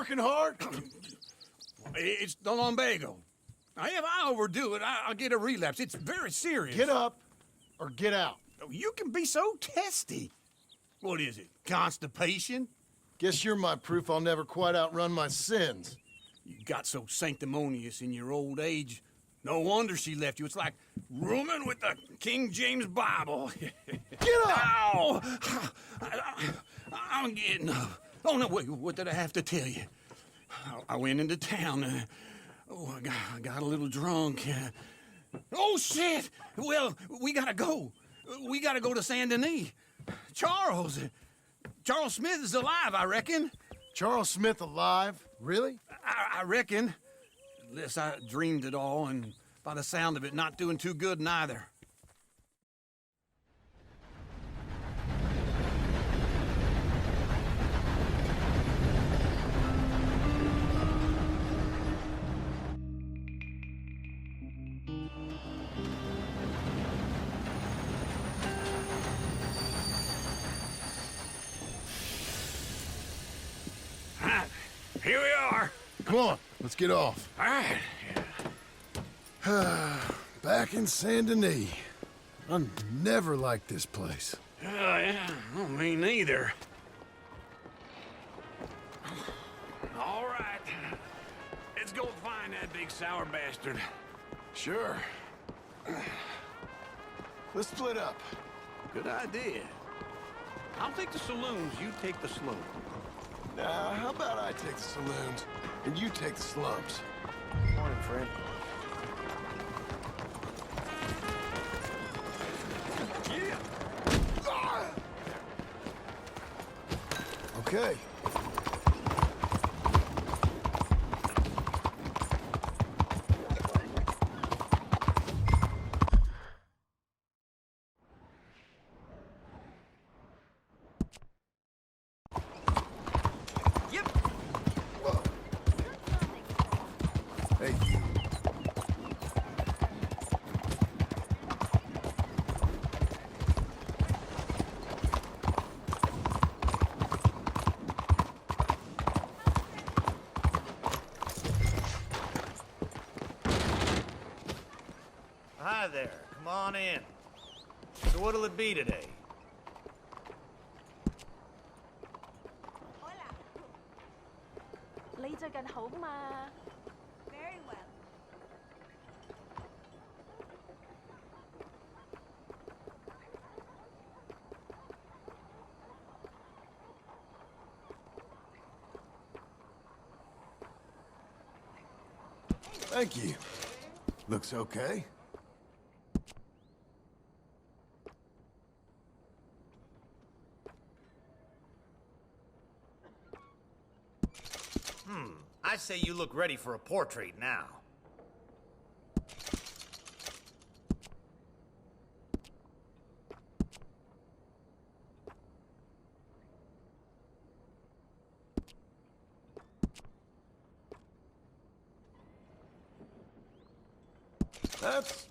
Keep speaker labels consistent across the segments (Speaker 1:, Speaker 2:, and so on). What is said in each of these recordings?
Speaker 1: working hard?
Speaker 2: It's the lumbago. Now, if I overdo it, I'll get a relapse. It's very serious.
Speaker 1: Get up or get out.
Speaker 2: You can be so testy. What is it, constipation?
Speaker 1: Guess you're my proof I'll never quite outrun my sins.
Speaker 2: You got so sanctimonious in your old age. No wonder she left you. It's like rooming with the King James Bible.
Speaker 1: Get up!
Speaker 2: Ow! I'm getting up. Oh, no, wait, what did I have to tell you? I went into town. I got a little drunk. Oh, shit! Well, we gotta go. We gotta go to Saint Denis. Charles Smith is alive, I reckon.
Speaker 1: Charles Smith alive? Really?
Speaker 2: I reckon. Unless I dreamed it all, and by the sound of it, not doing too good neither. Here we are.
Speaker 1: Come on, let's get off.
Speaker 2: All right.
Speaker 1: Back in Saint Denis. I never liked this place.
Speaker 2: Yeah, well, me neither. All right. Let's go find that big sour bastard.
Speaker 1: Sure. Let's split up.
Speaker 2: Good idea. I'll take the saloons, you take the slope.
Speaker 1: Now, how about I take the saloons and you take the slums?
Speaker 3: Morning, friend.
Speaker 1: Okay.
Speaker 2: Yep.
Speaker 1: Whoa. Hey, you.
Speaker 3: Hi there. Come on in. So what'll it be today?
Speaker 4: Hola. 你最近好嘛 ？Very well.
Speaker 1: Thank you. Looks okay.
Speaker 3: I say you look ready for a portrait now.
Speaker 1: That's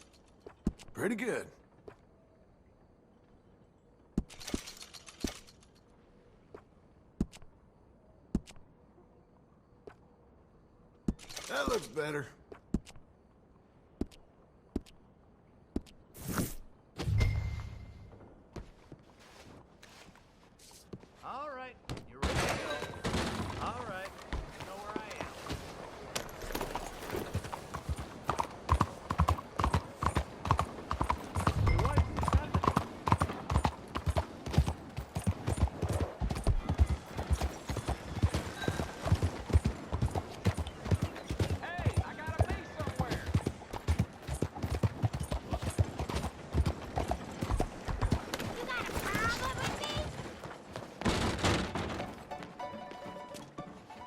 Speaker 1: pretty good. That looks better.
Speaker 3: All right, you're ready to go. All right, you know where I am.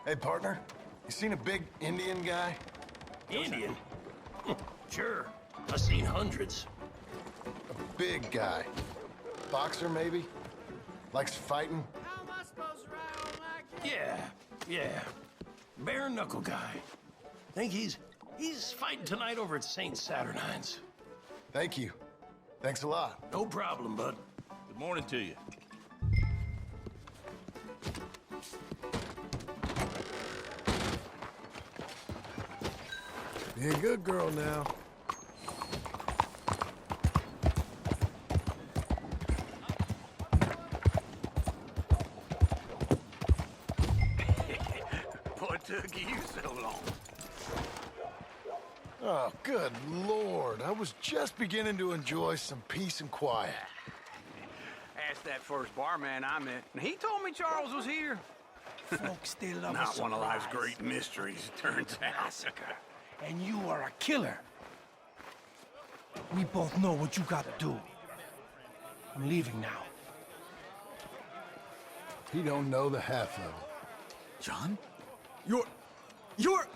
Speaker 1: Hey, partner, you seen a big Indian guy?
Speaker 5: Indian? Sure. I've seen hundreds.
Speaker 1: A big guy. Boxer, maybe? Likes fighting?
Speaker 3: How am I supposed to ride on like that?
Speaker 5: Yeah. Bare knuckle guy. Think he's fighting tonight over at St. Saturnine's.
Speaker 1: Thank you. Thanks a lot.
Speaker 5: No problem, bud.
Speaker 6: Good morning to you.
Speaker 1: Be a good girl now.
Speaker 2: What took you so long?
Speaker 1: Oh, good Lord. I was just beginning to enjoy some peace and quiet.
Speaker 6: Asked that first barman I met, and he told me Charles was here.
Speaker 5: Folks, they love
Speaker 2: Not
Speaker 5: a
Speaker 2: one of life's
Speaker 5: surprise.
Speaker 2: great mysteries, it turns out.
Speaker 5: Massacre. And you are a killer. We both know what you gotta do. I'm leaving now.
Speaker 1: He don't know the half of it.
Speaker 2: John? You're...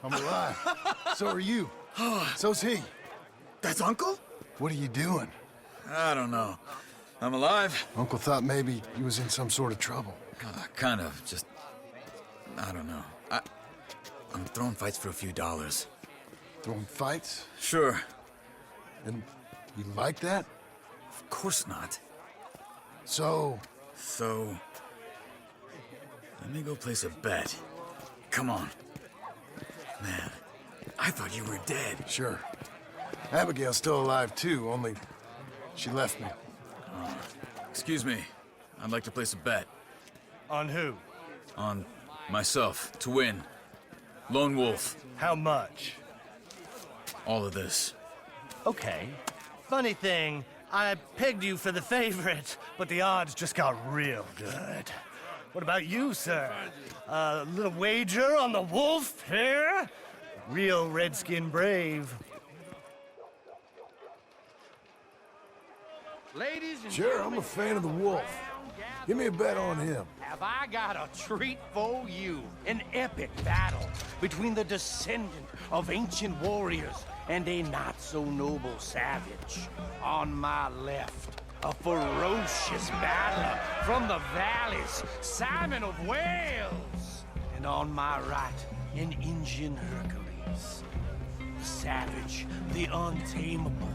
Speaker 1: I'm alive. So are you. So's he.
Speaker 7: That's Uncle?
Speaker 1: What are you doing?
Speaker 7: I don't know. I'm alive.
Speaker 1: Uncle thought maybe he was in some sort of trouble.
Speaker 7: Kind of. Just... I don't know. I'm throwing fights for a few dollars.
Speaker 1: Throwing fights?
Speaker 7: Sure.
Speaker 1: And you like that?
Speaker 7: Of course not.
Speaker 1: So,
Speaker 7: So... let me go place a bet. Come on. Man, I thought you were dead.
Speaker 1: sure. Abigail's still alive too, only she left me.
Speaker 7: Excuse me. I'd like to place a bet.
Speaker 3: On who?
Speaker 7: On myself, to win. Lone Wolf.
Speaker 3: How much?
Speaker 7: All of this.
Speaker 3: Okay. Funny thing, I pegged you for the favorite, but the odds just got real good. What about you, sir? A little wager on the wolf here? Real redskin brave.
Speaker 6: Ladies and
Speaker 1: Sure, I'm a fan of the wolf. Give me a bet on him.
Speaker 8: Have I got a treat for you? An epic battle between the descendant of ancient warriors and a not-so-noble savage. On my left, a ferocious battler from the valleys, Simon of Wales. And on my right, an Indian Hercules. The savage, the untamable,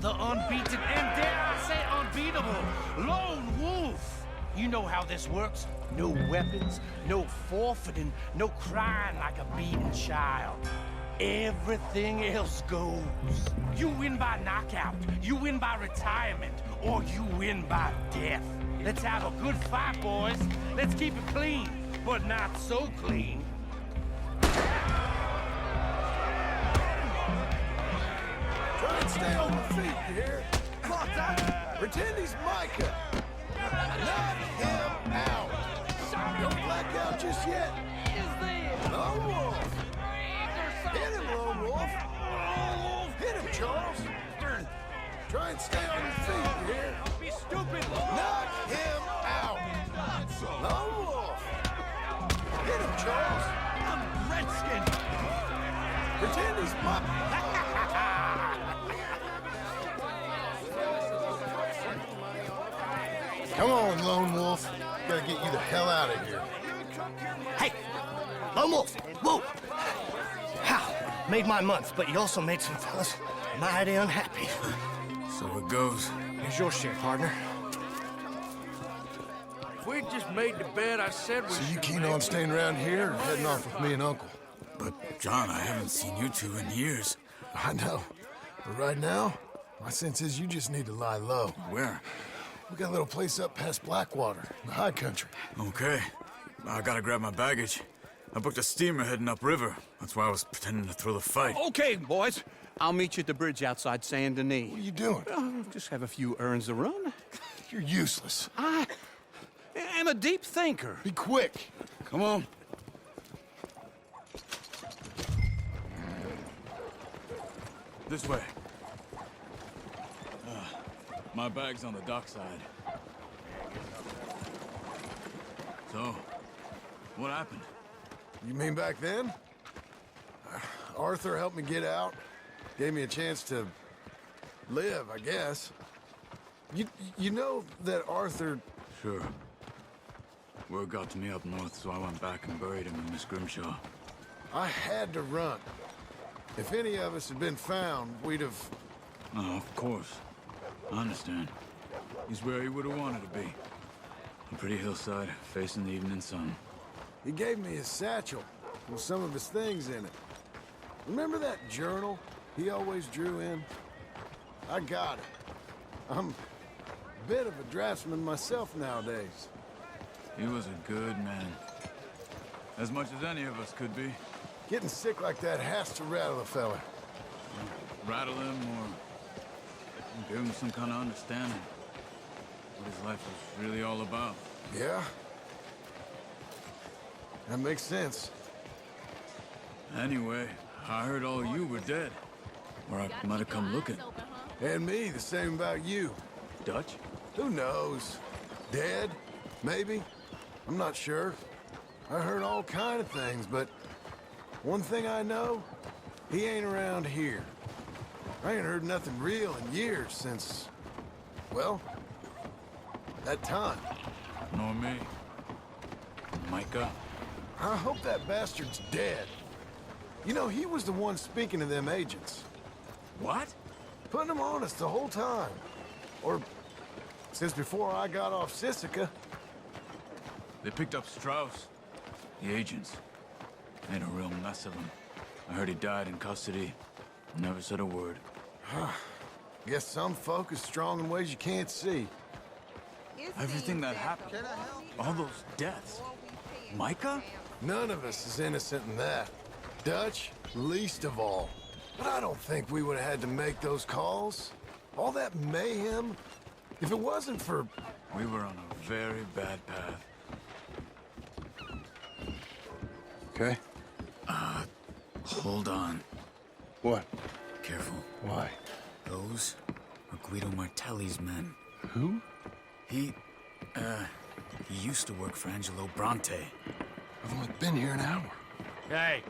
Speaker 8: the unbeaten, and dare I say unbeatable, Lone Wolf. You know how this works. No weapons, no forfeiting, no crying like a beaten child. Everything else goes. You win by knockout, you win by retirement, or you win by death. Let's have a good fight, boys. Let's keep it clean, but not so clean.
Speaker 1: Try and stay on your feet, you hear? Come on, Doc. Pretend he's Micah. Knock him out. Don't black out just yet. Lone Wolf. Hit him, Lone Wolf. Hit him, Charles. Try and stay on your feet, you hear?
Speaker 8: Don't be stupid,
Speaker 1: Knock him out. Lone Wolf. Hit him, Charles.
Speaker 8: I'm Redskin.
Speaker 1: Pretend he's Micah. Come on, Lone Wolf. Gotta get you the hell out of here.
Speaker 3: Hey! Lone Wolf! Whoa! How? Made my month, but you also made some fellas mighty unhappy.
Speaker 7: So it goes.
Speaker 3: Here's your share, partner.
Speaker 6: If we'd just made the bet I said we
Speaker 1: So you
Speaker 6: should
Speaker 1: keen
Speaker 6: make,
Speaker 1: on staying around here or heading off with me and Uncle?
Speaker 7: But, John, I haven't seen you two in years.
Speaker 1: I know. But right now, my sense is you just need to lie low.
Speaker 7: Where?
Speaker 1: We got a little place up past Blackwater, in the high country.
Speaker 7: Okay. I gotta grab my baggage. I booked a steamer heading upriver. That's why I was pretending to throw the fight.
Speaker 2: Okay, boys. I'll meet you at the bridge outside Saint Denis.
Speaker 1: What are you doing?
Speaker 2: Just have a few errands to run.
Speaker 1: You're useless.
Speaker 2: I am a deep thinker.
Speaker 1: Be quick.
Speaker 7: Come on. This way. My bag's on the dockside. So, what happened?
Speaker 1: You mean back then? Arthur helped me get out. Gave me a chance to live, I guess. You know that Arthur...
Speaker 7: Sure. Word got to me up north, so I went back and buried him in Miss Grimshaw.
Speaker 1: I had to run. If any of us had been found, we'd have...
Speaker 7: Oh, of course. I understand. He's where he would have wanted to be. A pretty hillside, facing the evening sun.
Speaker 1: He gave me his satchel with some of his things in it. Remember that journal he always drew in? I got it. I'm a bit of a draftsman myself nowadays.
Speaker 7: He was a good man. As much as any of us could be.
Speaker 1: Getting sick like that has to rattle a fella.
Speaker 7: Rattle him or give him some kind of understanding. What his life was really all about.
Speaker 1: Yeah? That makes sense.
Speaker 7: Anyway, I heard all you were dead. Or I might have come looking.
Speaker 1: And me, the same about you.
Speaker 7: Dutch?
Speaker 1: Who knows? Dead? Maybe? I'm not sure. I heard all kind of things, but one thing I know, he ain't around here. I ain't heard nothing real in years since, well, that time.
Speaker 7: Nor me. Micah?
Speaker 1: I hope that bastard's dead. You know, he was the one speaking to them agents.
Speaker 7: What?
Speaker 1: Putting them on us the whole time. Or since before I got off Sisika.
Speaker 7: They picked up Strauss. The agents. Made a real mess of him. I heard he died in custody. Never said a word.
Speaker 1: Guess some folk is strong in ways you can't see.
Speaker 7: Everything that happened. All those deaths. Micah?
Speaker 1: None of us is innocent in that. Dutch, least of all. But I don't think we would have had to make those calls. All that mayhem. If it wasn't for...
Speaker 7: We were on a very bad path.
Speaker 1: Okay.
Speaker 7: Hold on.
Speaker 1: What?
Speaker 7: Careful.
Speaker 1: Why?
Speaker 7: Those are Guido Martelli's men.
Speaker 1: Who?
Speaker 7: He used to work for Angelo Bronte.
Speaker 1: I've only been here an hour.
Speaker 9: Hey.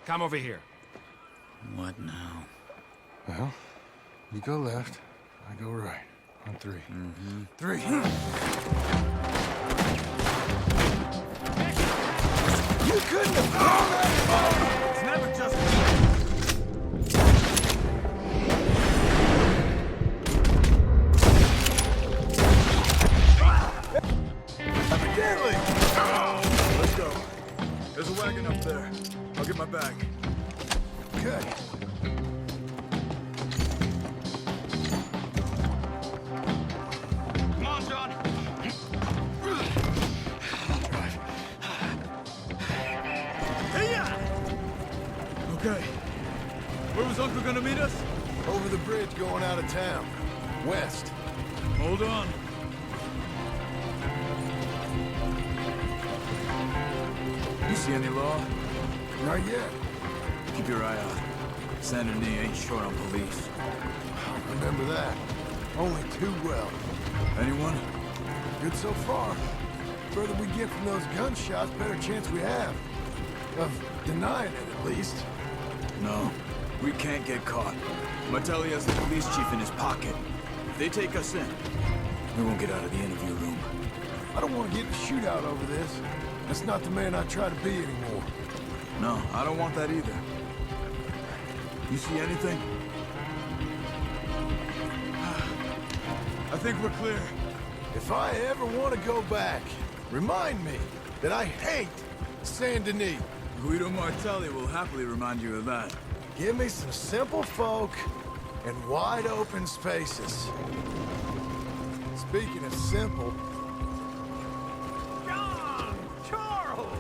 Speaker 9: Come over here.
Speaker 7: What now?
Speaker 1: Well, you go left, I go right. On three.
Speaker 7: Mm-hmm.
Speaker 1: Three. You couldn't have thrown that ball!
Speaker 9: It's never just...
Speaker 1: Evidently!
Speaker 7: Let's go. There's a wagon up there. I'll get my bag.
Speaker 1: Good.
Speaker 8: Come on, John.
Speaker 7: Okay. Where was Uncle gonna meet us?
Speaker 1: Over the bridge going out of town. West.
Speaker 7: Hold on. You see any law?
Speaker 1: Not yet.
Speaker 7: Keep your eye out. Saint Denis ain't short on police.
Speaker 1: Remember that. Only too well.
Speaker 7: Anyone?
Speaker 1: Good so far. Further we get from those gunshots, better chance we have. Of denying it, at least.
Speaker 7: No. We can't get caught. Martelli has the police chief in his pocket. If they take us in, we won't get out of the interview room.
Speaker 1: I don't want to get in a shootout over this. That's not the man I try to be anymore.
Speaker 7: No, I don't want that either. You see anything? I think we're clear.
Speaker 1: If I ever want to go back, remind me that I hate Saint Denis.
Speaker 7: Guido Martelli will happily remind you of that.
Speaker 1: Give me some simple folk and wide open spaces. Speaking of simple,
Speaker 6: John! Charles!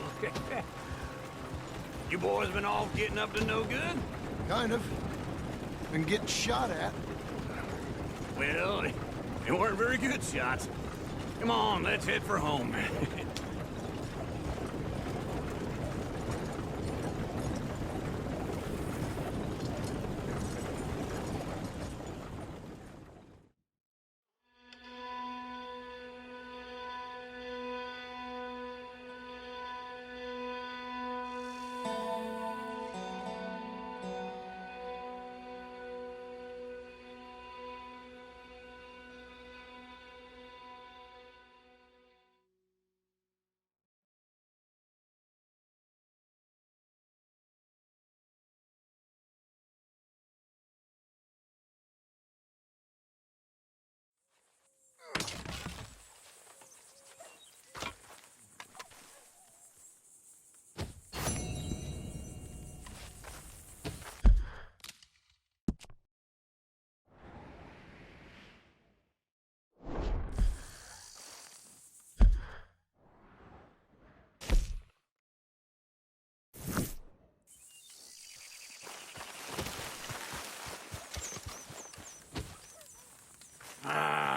Speaker 6: You boys been off getting up to no good?
Speaker 1: kind of. Been getting shot at.
Speaker 6: Well, they weren't very good shots. Come on, let's head for home.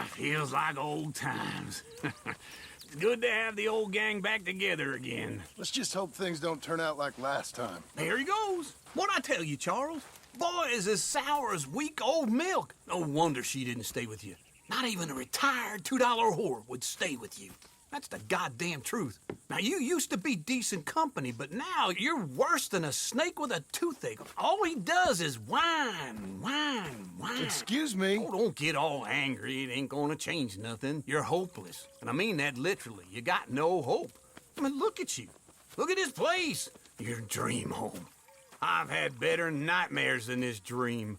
Speaker 6: Feels like old times. Good to have the old gang back together again.
Speaker 1: Let's just hope things don't turn out like last time.
Speaker 2: There he goes. What'd I tell you, Charles? Boy is as sour as week-old milk. No wonder she didn't stay with you. Not even a retired $2 whore would stay with you. That's the goddamn truth. Now, you used to be decent company, but now you're worse than a snake with a toothache. All he does is whine, whine, whine.
Speaker 1: Excuse me?
Speaker 2: Oh, don't get all angry. It ain't gonna change nothing. You're hopeless. And I mean that literally. You got no hope. I mean, look at you. Look at this place. Your dream home. I've had better nightmares than this dream.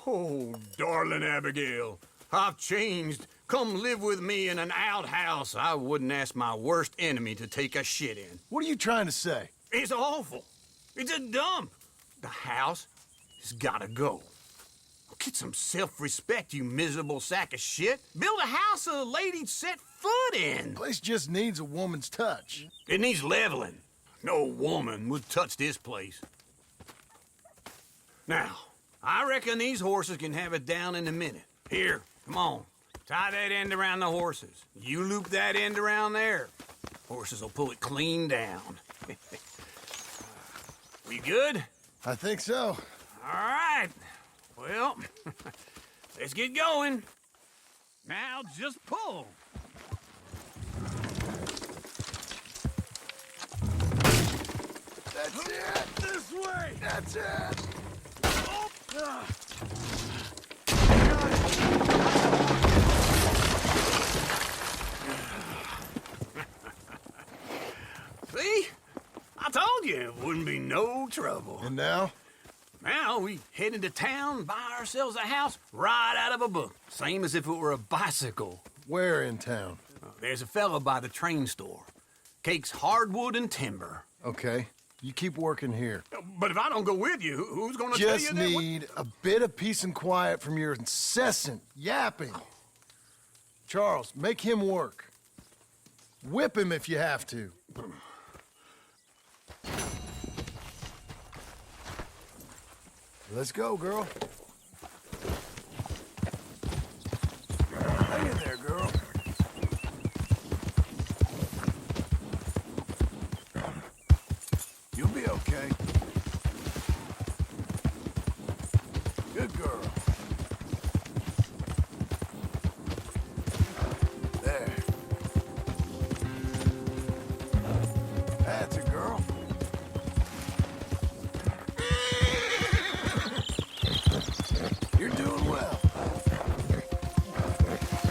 Speaker 2: Oh, darling Abigail, I've changed. Come live with me in an outhouse I wouldn't ask my worst enemy to take a shit in.
Speaker 1: What are you trying to say?
Speaker 2: It's awful. It's a dump. The house has gotta go. Get some self-respect, you miserable sack of shit. Build a house a lady'd set foot in.
Speaker 1: Place just needs a woman's touch.
Speaker 2: It needs leveling. No woman would touch this place. Now, I reckon these horses can have it down in a minute. Here, come on. Tie that end around the horses. You loop that end around there. Horses will pull it clean down. We good?
Speaker 1: I think so.
Speaker 2: All right. Well, let's get going. Now just pull.
Speaker 1: That's it! This way! That's it! Oh.
Speaker 2: See? I told you it wouldn't be no trouble.
Speaker 1: And now?
Speaker 2: Now we head into town, buy ourselves a house right out of a book. Same as if it were a bicycle.
Speaker 1: Where in town?
Speaker 2: There's a fella by the train store. Cakes hardwood and timber.
Speaker 1: Okay. You keep working here.
Speaker 2: But if I don't go with you, who's gonna tell you
Speaker 1: Just
Speaker 2: that?
Speaker 1: need a bit of peace and quiet from your incessant yapping. Charles, make him work. Whip him if you have to. Let's go, girl. Hang in there, girl. You'll be okay. Good girl. There. That's a girl. You're doing well.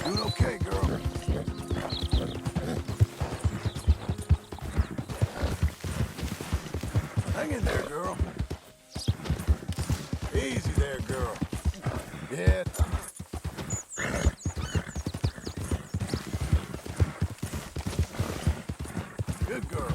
Speaker 1: Doing okay, girl. Hang in there, girl. Easy there, girl. Yeah. Good girl.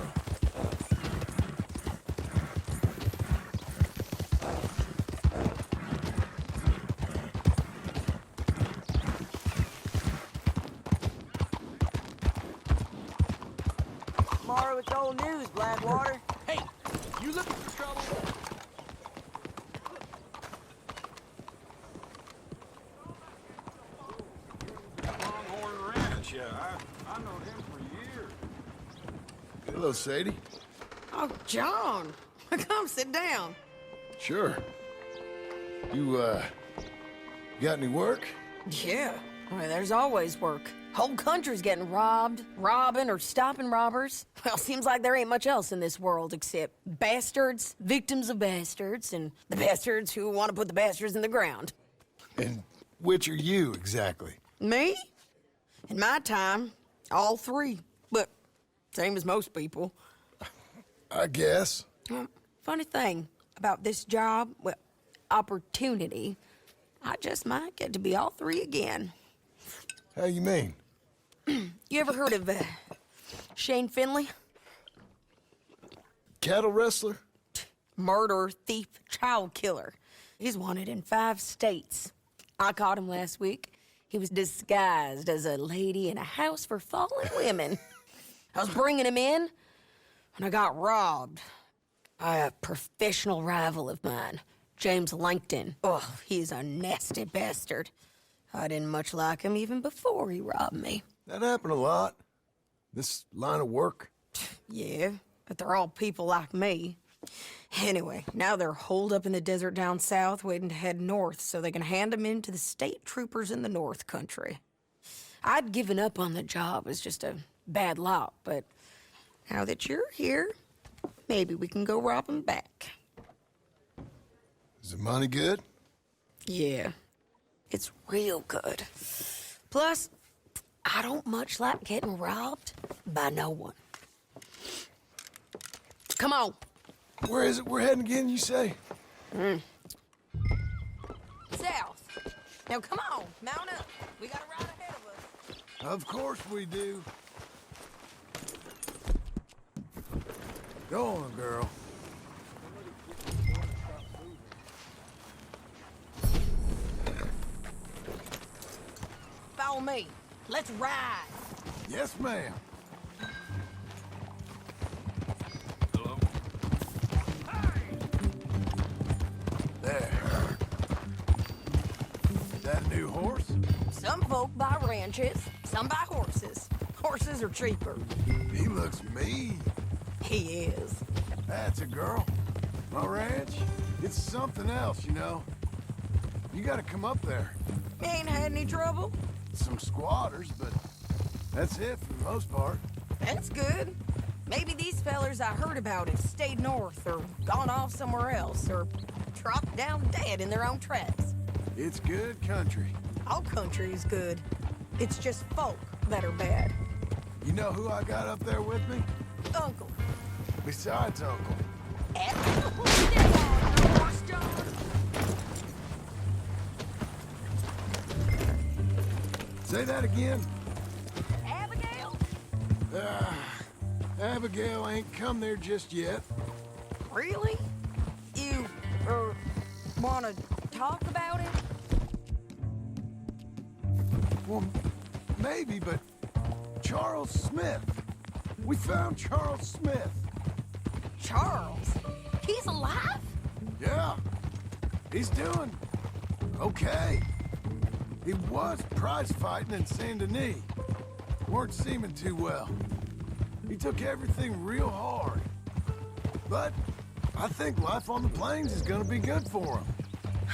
Speaker 10: Tomorrow it's old news, Blackwater.
Speaker 5: Hey, you looking for trouble?
Speaker 6: Longhorn Ranch, yeah. I know him for years.
Speaker 1: Hello, Sadie.
Speaker 10: Oh, John. Come sit down.
Speaker 1: Sure. You, got any work?
Speaker 10: Yeah. Well, there's always work. Whole country's getting robbed, robbing, or stopping robbers. Well, seems like there ain't much else in this world except bastards, victims of bastards, and the bastards who want to put the bastards in the ground.
Speaker 1: And which are you, exactly?
Speaker 10: Me? In my time, all three. But same as most people.
Speaker 1: I guess.
Speaker 10: Funny thing about this job, well, opportunity, I just might get to be all three again.
Speaker 1: How you mean?
Speaker 10: You ever heard of Shane Finley?
Speaker 1: Cattle wrestler?
Speaker 10: Murderer, thief, child killer. He's wanted in 5 states. I caught him last week. He was disguised as a lady in a house for fallen women. I was bringing him in, and I got robbed by a professional rival of mine, James Langton. Oh, he's a nasty bastard. I didn't much like him even before he robbed me.
Speaker 1: That happened a lot. This line of work.
Speaker 10: Yeah, but they're all people like me. Anyway, now they're holed up in the desert down south waiting to head north so they can hand them in to the state troopers in the north country. I'd given up on the job as just a bad lot, but now that you're here, maybe we can go rob them back.
Speaker 1: Is the money good?
Speaker 10: Yeah, it's real good. Plus, I don't much like getting robbed by no one. Come on.
Speaker 1: Where is it we're heading again, you say?
Speaker 10: South. Now come on, mount up. We got a ride ahead of us.
Speaker 1: Of course we do. Go on, girl.
Speaker 10: Follow me. Let's ride.
Speaker 1: Yes, ma'am.
Speaker 7: Hello?
Speaker 1: There. Is that a new horse?
Speaker 10: Some folk buy ranches, some buy horses. Horses are cheaper.
Speaker 1: He looks mean.
Speaker 10: He is.
Speaker 1: That's a girl. My ranch, it's something else, you know. You gotta come up there.
Speaker 10: You ain't had any trouble?
Speaker 1: Some squatters, but that's it for the most part.
Speaker 10: That's good. Maybe these fellers I heard about have stayed north or gone off somewhere else or dropped down dead in their own tracks.
Speaker 1: It's good country.
Speaker 10: All country is good. It's just folk that are bad.
Speaker 1: You know who I got up there with me?
Speaker 10: Uncle.
Speaker 1: Besides Uncle. Say that again.
Speaker 10: Abigail?
Speaker 1: Abigail ain't come there just yet.
Speaker 10: Really? You, wanna talk about it?
Speaker 1: Well, maybe, but Charles Smith. We found Charles Smith.
Speaker 10: Charles? He's alive?
Speaker 1: Yeah. He's doing okay. He was prize fighting in Saint Denis. Weren't seeming too well. He took everything real hard. But I think life on the plains is gonna be good for him.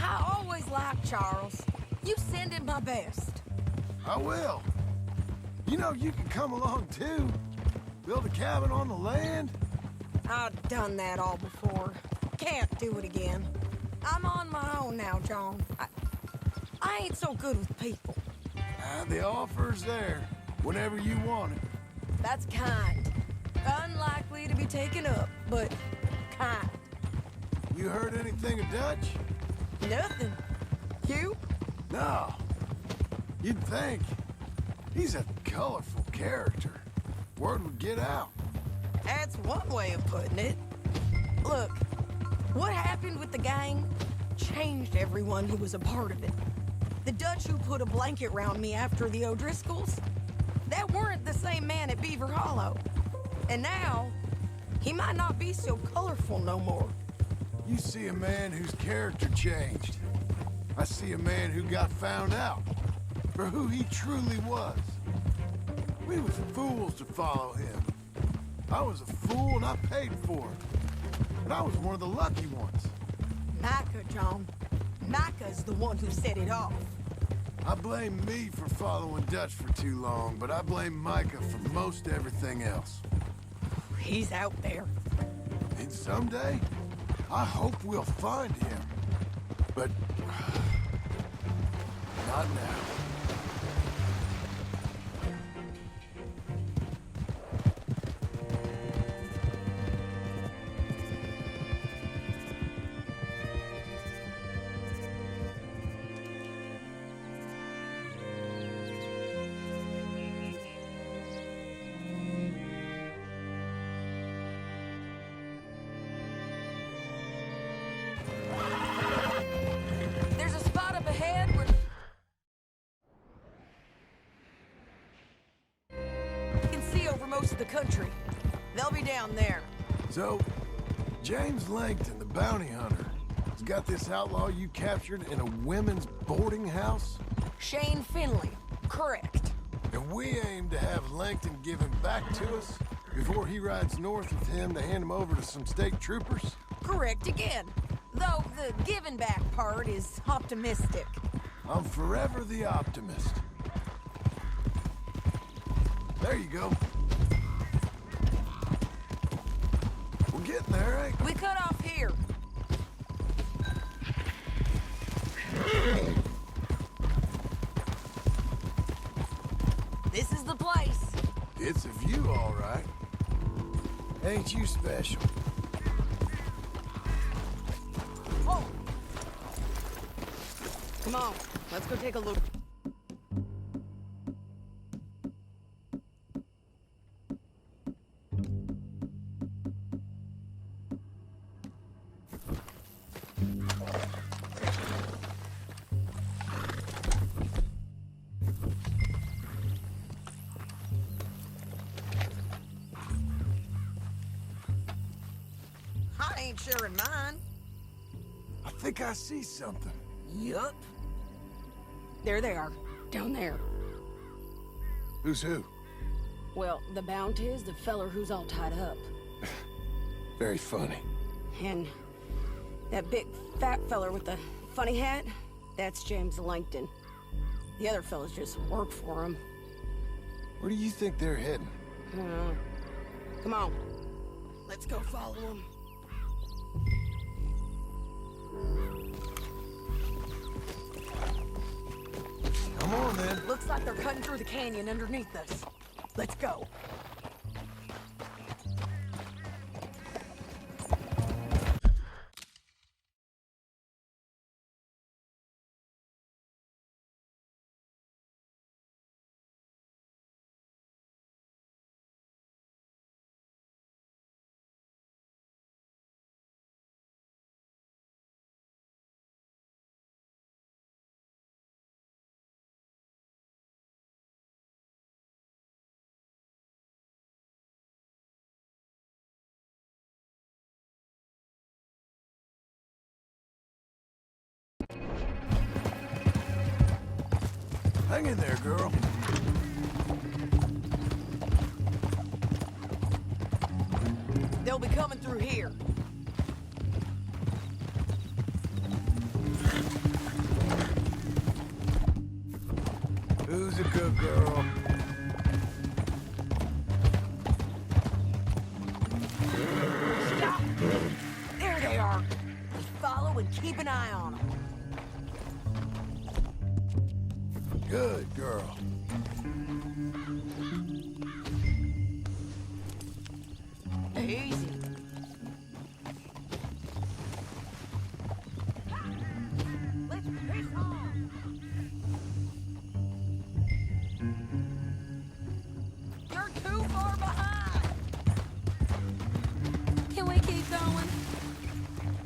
Speaker 10: I always liked Charles. You send him my best.
Speaker 1: I will. You know, you can come along too. Build a cabin on the land.
Speaker 10: I've done that all before. Can't do it again. I'm on my own now, John. I ain't so good with people.
Speaker 1: The offer's there whenever you want it.
Speaker 10: That's kind. Unlikely to be taken up, but kind.
Speaker 1: You heard anything of Dutch?
Speaker 10: Nothing. You?
Speaker 1: No. You'd think. He's a colorful character. Word would get out.
Speaker 10: That's one way of putting it. Look, what happened with the gang changed everyone who was a part of it. The Dutch who put a blanket round me after the O'Driscolls, that weren't the same man at Beaver Hollow. And now, he might not be so colorful no more.
Speaker 1: You see a man whose character changed. I see a man who got found out for who he truly was. We was fools to follow him. I was a fool and I paid for it. But I was one of the lucky ones.
Speaker 10: Micah, John. Micah's the one who set it off.
Speaker 1: I blame me for following Dutch for too long, but I blame Micah for most everything else.
Speaker 10: He's out there.
Speaker 1: And someday, I hope we'll find him. But not now.
Speaker 10: There's a spot up ahead where you can see over most of the country. They'll be down there.
Speaker 1: So, James Langton, the bounty hunter, has got this outlaw you captured in a women's boarding house?
Speaker 10: Shane Finley, correct.
Speaker 1: And we aim to have Langton give him back to us before he rides north with him to hand him over to some state troopers?
Speaker 10: Correct again. Though the giving back part is optimistic.
Speaker 1: I'm forever the optimist. There you go. We're getting there, ain't we?
Speaker 10: We cut off here. This is the place.
Speaker 1: It's a view, all right. Ain't you special?
Speaker 10: Whoa! Come on, let's go take a look. I ain't sharing mine.
Speaker 1: I think I see something.
Speaker 10: Yup. There they are, down there.
Speaker 1: Who's who?
Speaker 10: Well, the Bounty is the feller who's all tied up.
Speaker 1: Very funny.
Speaker 10: And that big fat feller with the funny hat, that's James Langton. The other fellas just work for him.
Speaker 1: Where do you think they're heading?
Speaker 10: Come on, let's go follow them.
Speaker 1: Come on, then.
Speaker 10: Looks like they're cutting through the canyon underneath us. Let's go.
Speaker 1: Hang in there, girl.
Speaker 10: They'll be coming through here.
Speaker 1: Who's a good girl?
Speaker 10: Stop! There they are. Just follow and keep an eye on them.
Speaker 1: Good girl.
Speaker 10: Easy. Let's push on. You're too far behind. Can we keep going?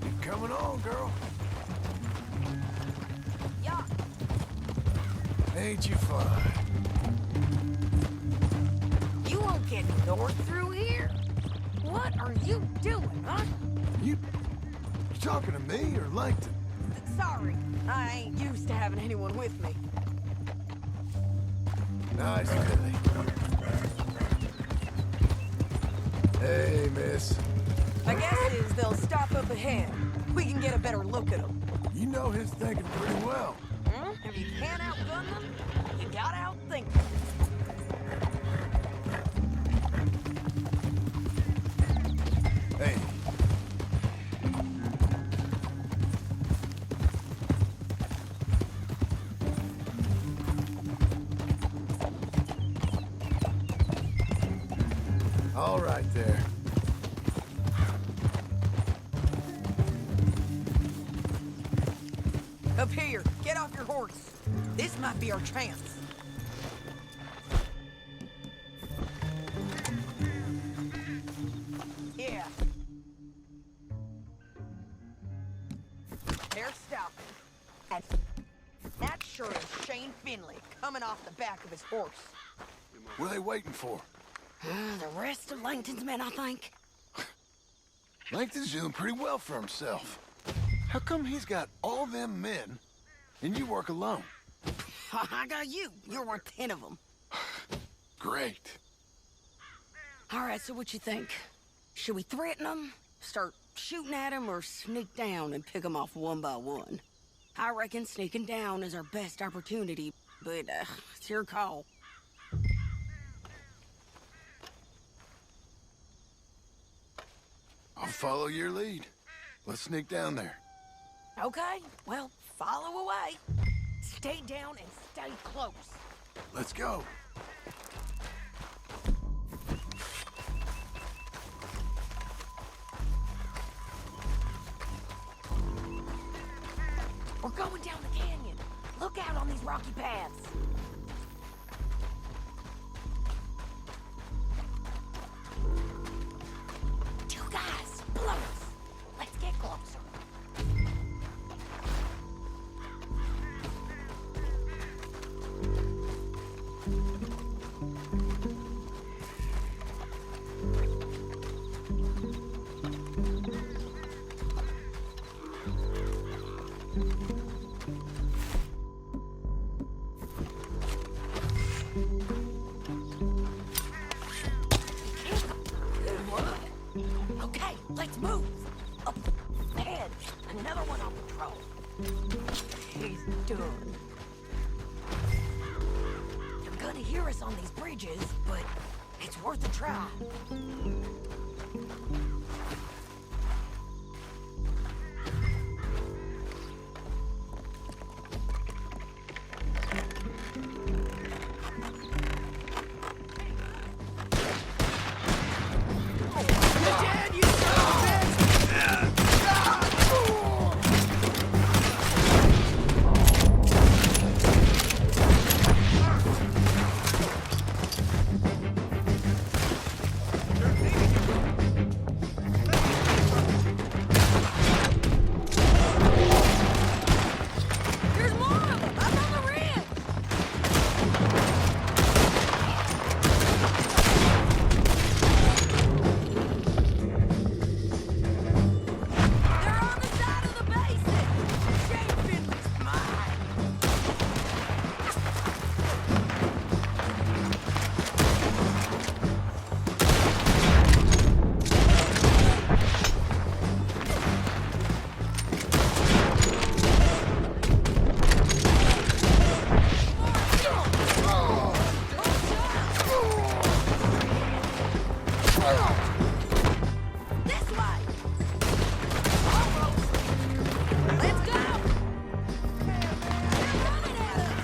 Speaker 1: Keep coming on, girl.
Speaker 10: Yeah.
Speaker 1: Ain't you fine?
Speaker 10: You won't get north through here. What are you doing, huh?
Speaker 1: You talking to me or Langton?
Speaker 10: Sorry, I ain't used to having anyone with me.
Speaker 1: Nice, Billy. Hey, miss.
Speaker 10: My guess is they'll stop up ahead. We can get a better look at them.
Speaker 1: You know his thinking pretty well.
Speaker 10: If you can't outgun them, you gotta outthink them.
Speaker 1: Hey. All right there.
Speaker 10: Up here, get off your horse. This might be our chance. Yeah. They're stopping. And that sure is Shane Finley coming off the back of his horse.
Speaker 1: What are they waiting for?
Speaker 10: The rest of Langton's men, I think.
Speaker 1: Langton's doing pretty well for himself. How come he's got all them men and you work alone?
Speaker 10: I got you. You're worth 10 of them.
Speaker 1: Great.
Speaker 10: All right, so what you think? Should we threaten them, start shooting at them, or sneak down and pick them off one by one? I reckon sneaking down is our best opportunity, but it's your call.
Speaker 1: I'll follow your lead. Let's sneak down there.
Speaker 10: Okay, well, follow away. Stay down and stay close.
Speaker 1: Let's go.
Speaker 10: We're going down the canyon. Look out on these rocky paths. Two guys, below us. Let's get closer. Okay, let's move. Up ahead, another one on patrol. He's done. They're gonna hear us on these bridges, but it's worth a try. There's more of them up on the ridge. They're on the side of the basin. Shane Finley's mine. This way. Almost. Let's go. They're running at us.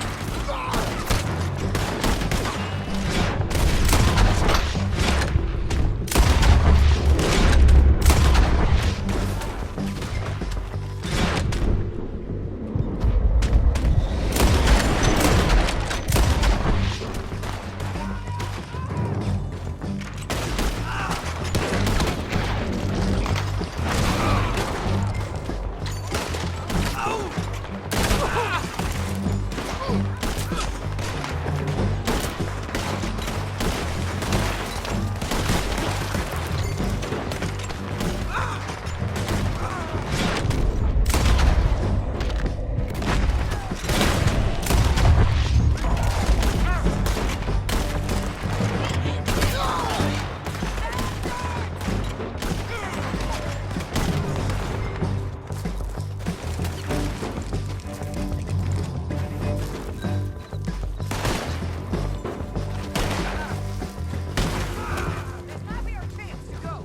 Speaker 10: This might be our chance to go.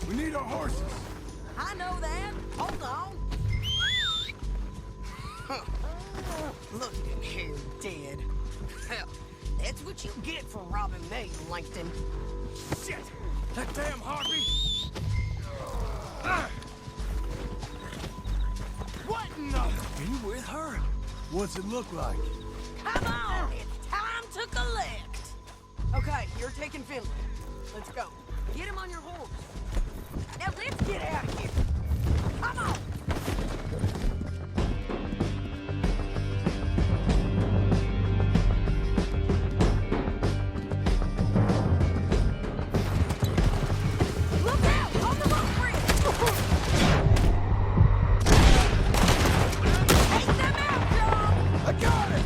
Speaker 1: We need our horses.
Speaker 10: I know that. Hold on. Huh. Look at him dead. Hell, that's what you get for robbing me, Langton.
Speaker 8: Shit! That damn Harvey! What in the...
Speaker 1: Are you with her? What's it look like?
Speaker 10: Come on, it's time to collect. Okay, you're taking Finley. Let's go. Get him on your horse. Now let's get out of here. Come on. Look out on the rock bridge. Take them out, John.
Speaker 1: I got it!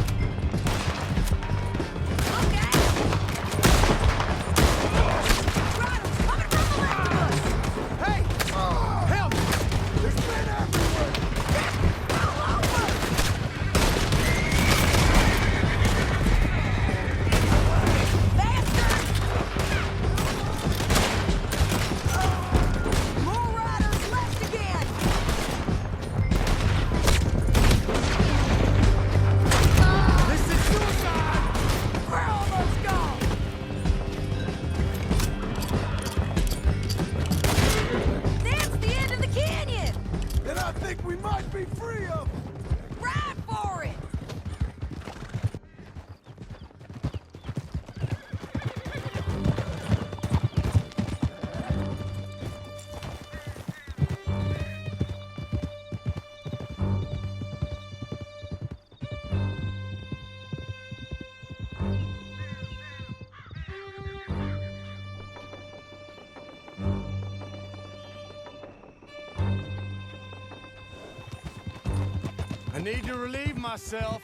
Speaker 3: I need to relieve myself.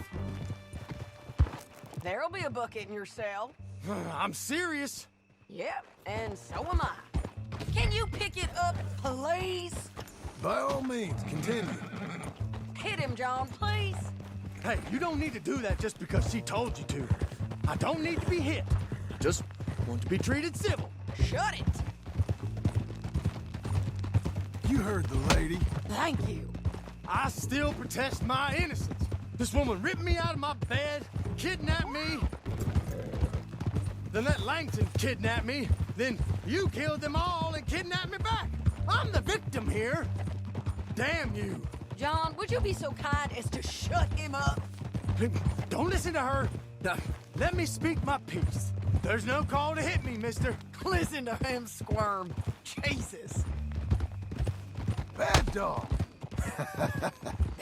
Speaker 10: There'll be a bucket in your cell.
Speaker 3: I'm serious.
Speaker 10: Yep, and so am I. Can you pick it up, please?
Speaker 1: By all means, continue.
Speaker 10: Hit him, John, please.
Speaker 3: Hey, you don't need to do that just because she told you to. I don't need to be hit. I just want to be treated civil.
Speaker 10: Shut it.
Speaker 1: You heard the lady.
Speaker 10: Thank you.
Speaker 3: I still protest my innocence. This woman ripped me out of my bed, kidnapped me. Then that Langton kidnapped me. Then you killed them all and kidnapped me back. I'm the victim here. Damn you.
Speaker 10: John, would you be so kind as to shut him up?
Speaker 3: Don't listen to her. Now, let me speak my piece. There's no call to hit me, mister.
Speaker 10: Listen to him squirm. Jesus.
Speaker 1: Bad dog.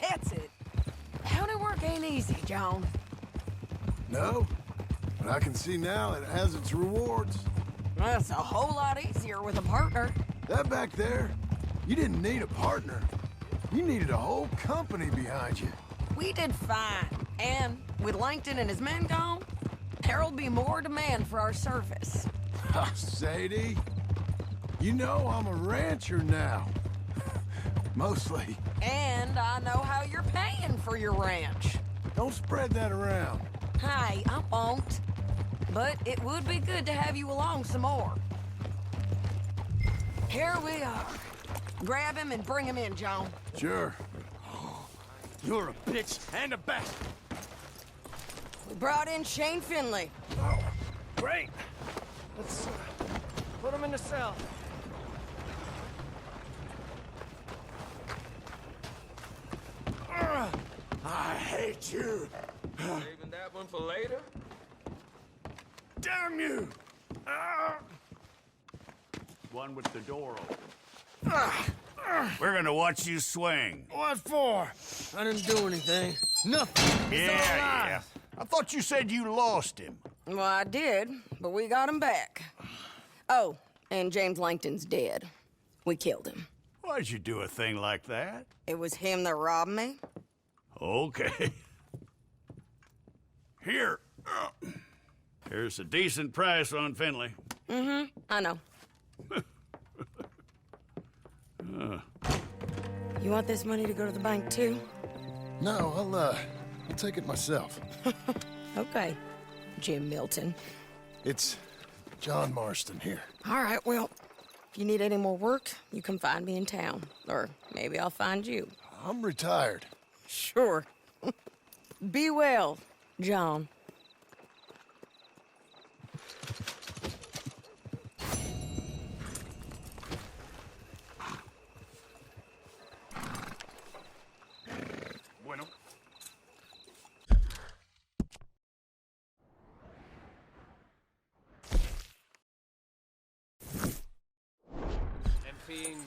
Speaker 10: That's it. County work ain't easy, John.
Speaker 1: No, but I can see now it has its rewards.
Speaker 10: That's a whole lot easier with a partner.
Speaker 1: That back there, you didn't need a partner. You needed a whole company behind you.
Speaker 10: We did fine. And with Langton and his men gone, there'll be more demand for our service.
Speaker 1: Sadie, you know I'm a rancher now. Mostly.
Speaker 10: And I know how you're paying for your ranch.
Speaker 1: Don't spread that around.
Speaker 10: Hey, I won't. But it would be good to have you along some more. Here we are. Grab him and bring him in, John.
Speaker 1: Sure.
Speaker 3: You're a bitch and a bastard.
Speaker 10: We brought in Shane Finley.
Speaker 3: Great. Let's put him in the cell. I hate you.
Speaker 11: Saving that one for later?
Speaker 3: Damn you.
Speaker 6: One with the door open. We're gonna watch you swing.
Speaker 3: What for?
Speaker 2: I didn't do anything.
Speaker 3: Nothing. It's all
Speaker 6: Yeah.
Speaker 3: lies.
Speaker 6: I thought you said you lost him.
Speaker 10: Well, I did, but we got him back. Oh, and James Langton's dead. We killed him.
Speaker 6: Why'd you do a thing like that?
Speaker 10: It was him that robbed me.
Speaker 6: Okay. Here. Here's a decent price on Finley.
Speaker 10: I know. You want this money to go to the bank, too?
Speaker 1: No, I'll take it myself.
Speaker 10: Okay, Jim Milton.
Speaker 1: It's John Marston here.
Speaker 10: All right, well, if you need any more work, you can find me in town. Or maybe I'll find you.
Speaker 1: I'm retired.
Speaker 10: Sure. Be well, John.
Speaker 6: Bueno.
Speaker 11: Emptying